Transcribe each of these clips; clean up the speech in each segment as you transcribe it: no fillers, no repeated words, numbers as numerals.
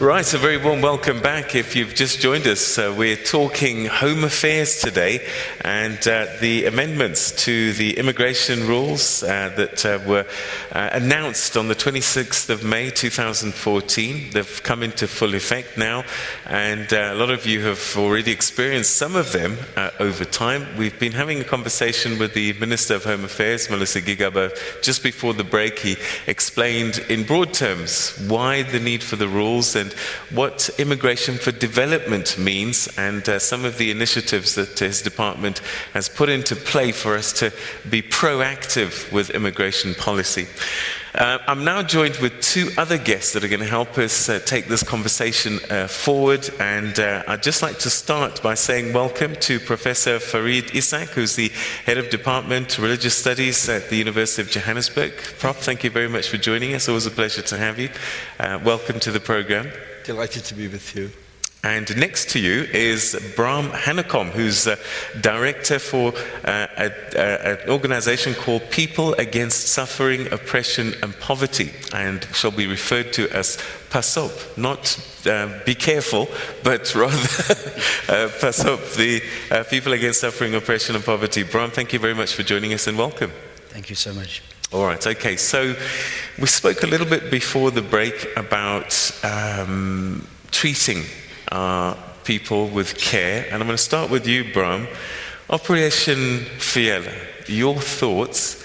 Right, a very warm welcome back. If you've just joined us, we're talking Home Affairs today and the amendments to the immigration rules that were announced on the 26th of May 2014. They've come into full effect now, and a lot of you have already experienced some of them over time. We've been having a conversation with the Minister of Home Affairs, Malusi Gigaba, just before the break. He explained in broad terms why the need for the rules and what immigration for development means, and some of the initiatives that his department has put into play for us to be proactive with immigration policy. I'm now joined with two other guests that are going to help us take this conversation forward, and I'd just like to start by saying welcome to Professor Farid Esack, who's the Head of Department Religious Studies at the University of Johannesburg. Prof, thank you very much for joining us. Always a pleasure to have you. Welcome to the program. Delighted to be with you. And next to you is Braam Hanekom, who's director for an organization called People Against Suffering, Oppression and Poverty, and shall be referred to as PASSOP, not be careful, but rather PASSOP, the People Against Suffering, Oppression and Poverty. Braam, thank you very much for joining us and welcome. Thank you so much. All right, okay, so we spoke a little bit before the break about treating people with care, and I'm going to start with you, Braam. Operation Fiela, your thoughts,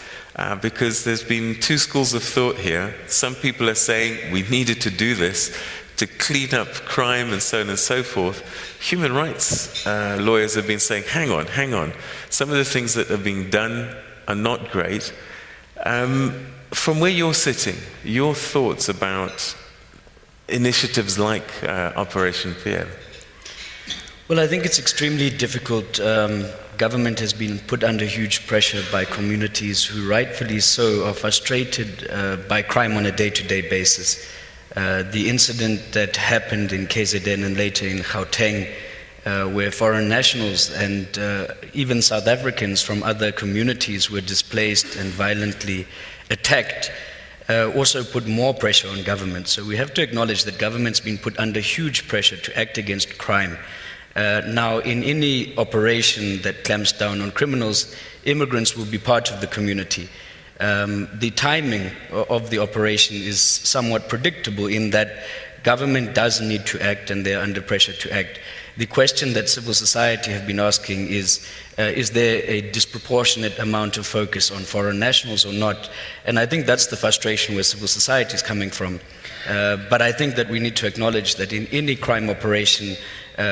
because there's been two schools of thought here. Some people are saying we needed to do this to clean up crime and so on and so forth. Human rights lawyers have been saying, hang on, some of the things that are being done are not great. From where you're sitting, your thoughts about initiatives like Operation Fiela? Well, I think it's extremely difficult. Government has been put under huge pressure by communities who rightfully so are frustrated by crime on a day-to-day basis. The incident that happened in KZN and later in Gauteng, where foreign nationals and even South Africans from other communities were displaced and violently attacked, also put more pressure on government. So we have to acknowledge that government's been put under huge pressure to act against crime. Now, in any operation that clamps down on criminals, immigrants will be part of the community. The timing of the operation is somewhat predictable in that government does need to act and they're under pressure to act. The question that civil society have been asking is there a disproportionate amount of focus on foreign nationals or not? And I think that's the frustration where civil society is coming from. But I think that we need to acknowledge that in any crime operation,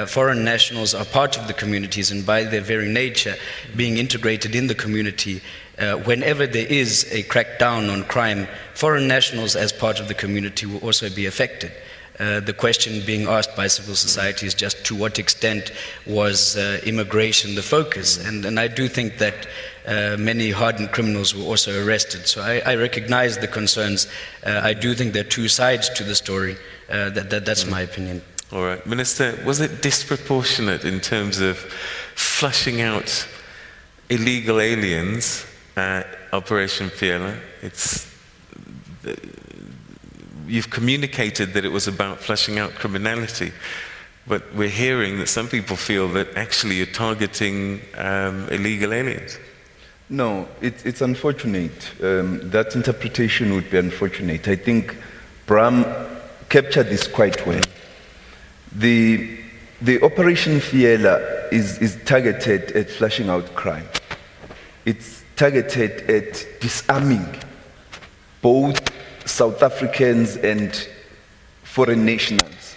foreign nationals are part of the communities, and by their very nature, being integrated in the community, whenever there is a crackdown on crime, foreign nationals as part of the community will also be affected. The question being asked by civil society is just to what extent was immigration the focus, and I do think that many hardened criminals were also arrested. So I recognize the concerns. I do think there are two sides to the story. That's my opinion. All right. Minister, was it disproportionate in terms of flushing out illegal aliens at Operation Fiela? You've communicated that it was about flushing out criminality, but we're hearing that some people feel that actually you're targeting illegal aliens. No, it's unfortunate. That interpretation would be unfortunate. I think Braam captured this quite well. The Operation Fiela is targeted at flushing out crime. It's targeted at disarming both South Africans and foreign nationals,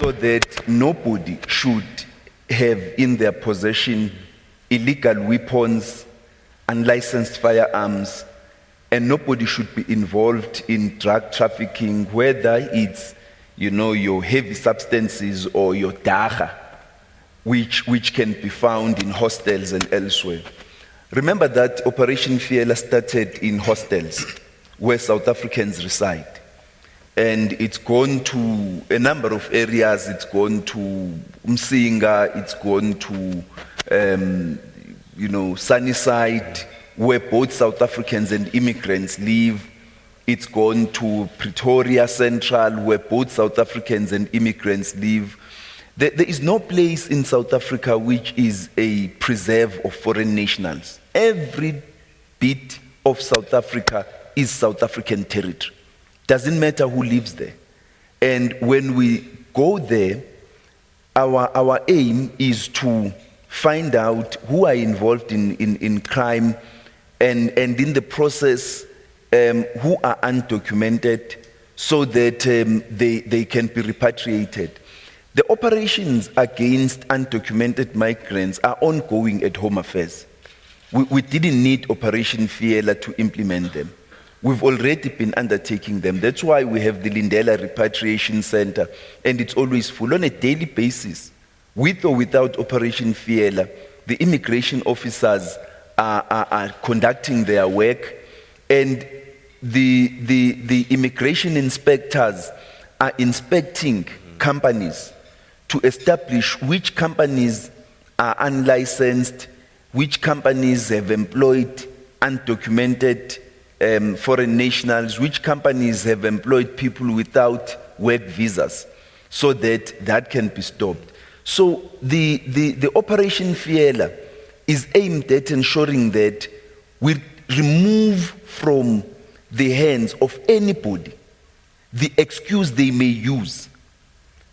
so that nobody should have in their possession illegal weapons, unlicensed firearms, and nobody should be involved in drug trafficking, whether it's, your heavy substances or your daga, which can be found in hostels and elsewhere. Remember that Operation Fiela started in hostels where South Africans reside. And it's gone to a number of areas. It's gone to Umsinga, it's gone to Sunnyside, where both South Africans and immigrants live, It's gone to Pretoria Central, where both South Africans and immigrants live. There is no place in South Africa which is a preserve of foreign nationals. Every bit of South Africa is South African territory. Doesn't matter who lives there. And when we go there, our aim is to find out who are involved in crime, and in the process, who are undocumented, so that they can be repatriated. The operations against undocumented migrants are ongoing at Home Affairs. We didn't need Operation Fiela to implement them. We've already been undertaking them. That's why we have the Lindela Repatriation Center, and it's always full on a daily basis. With or without Operation Fiela, the immigration officers are conducting their work, and the immigration inspectors are inspecting companies to establish which companies are unlicensed, which companies have employed undocumented foreign nationals, which companies have employed people without work visas, so that can be stopped. So the Operation Fiela is aimed at ensuring that we remove from the hands of anybody the excuse they may use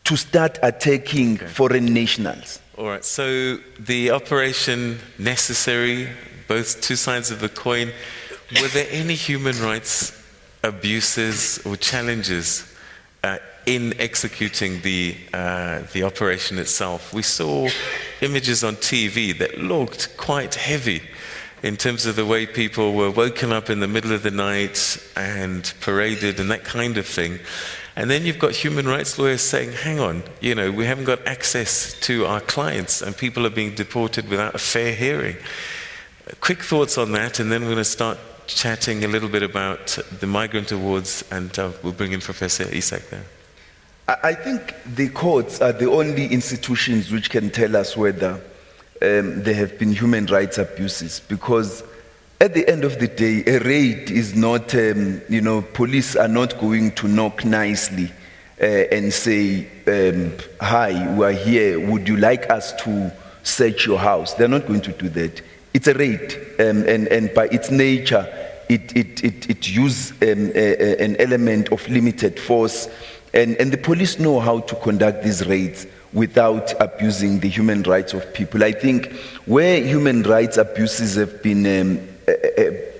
to start attacking foreign nationals. All right, so the operation necessary, both two sides of the coin. Were there any human rights abuses or challenges in executing the operation itself? We saw images on TV that looked quite heavy in terms of the way people were woken up in the middle of the night and paraded and that kind of thing. And then you've got human rights lawyers saying, hang on, you know, we haven't got access to our clients and people are being deported without a fair hearing. Quick thoughts on that, and then we're going to start chatting a little bit about the Migrant Awards, and we'll bring in Professor Esack there. I think the courts are the only institutions which can tell us whether there have been human rights abuses, because at the end of the day, a raid is not, police are not going to knock nicely and say, hi, we are here, would you like us to search your house? They're not going to do that. It's a raid, and by its nature, it uses an element of limited force, and the police know how to conduct these raids without abusing the human rights of people. I think where human rights abuses have been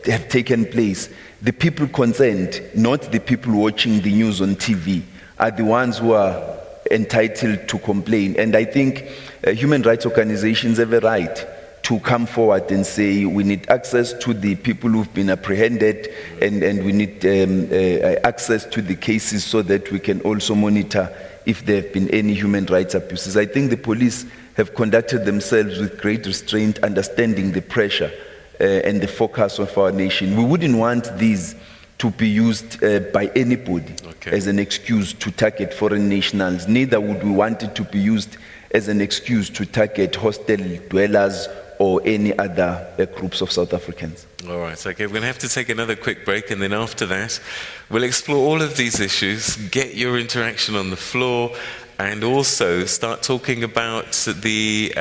have taken place, the people concerned, not the people watching the news on TV, are the ones who are entitled to complain. And I think human rights organizations have a right to come forward and say we need access to the people who've been apprehended, and we need access to the cases so that we can also monitor if there have been any human rights abuses. I think the police have conducted themselves with great restraint, understanding the pressure and the focus of our nation. We wouldn't want these to be used by anybody as an excuse to target foreign nationals. Neither would we want it to be used as an excuse to target hostel dwellers or any other groups of South Africans. All right, okay, we're going to have to take another quick break, and then after that, we'll explore all of these issues, get your interaction on the floor, and also start talking about the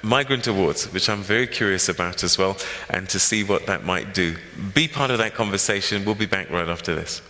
Migrant Awards, which I'm very curious about as well, and to see what that might do. Be part of that conversation. We'll be back right after this.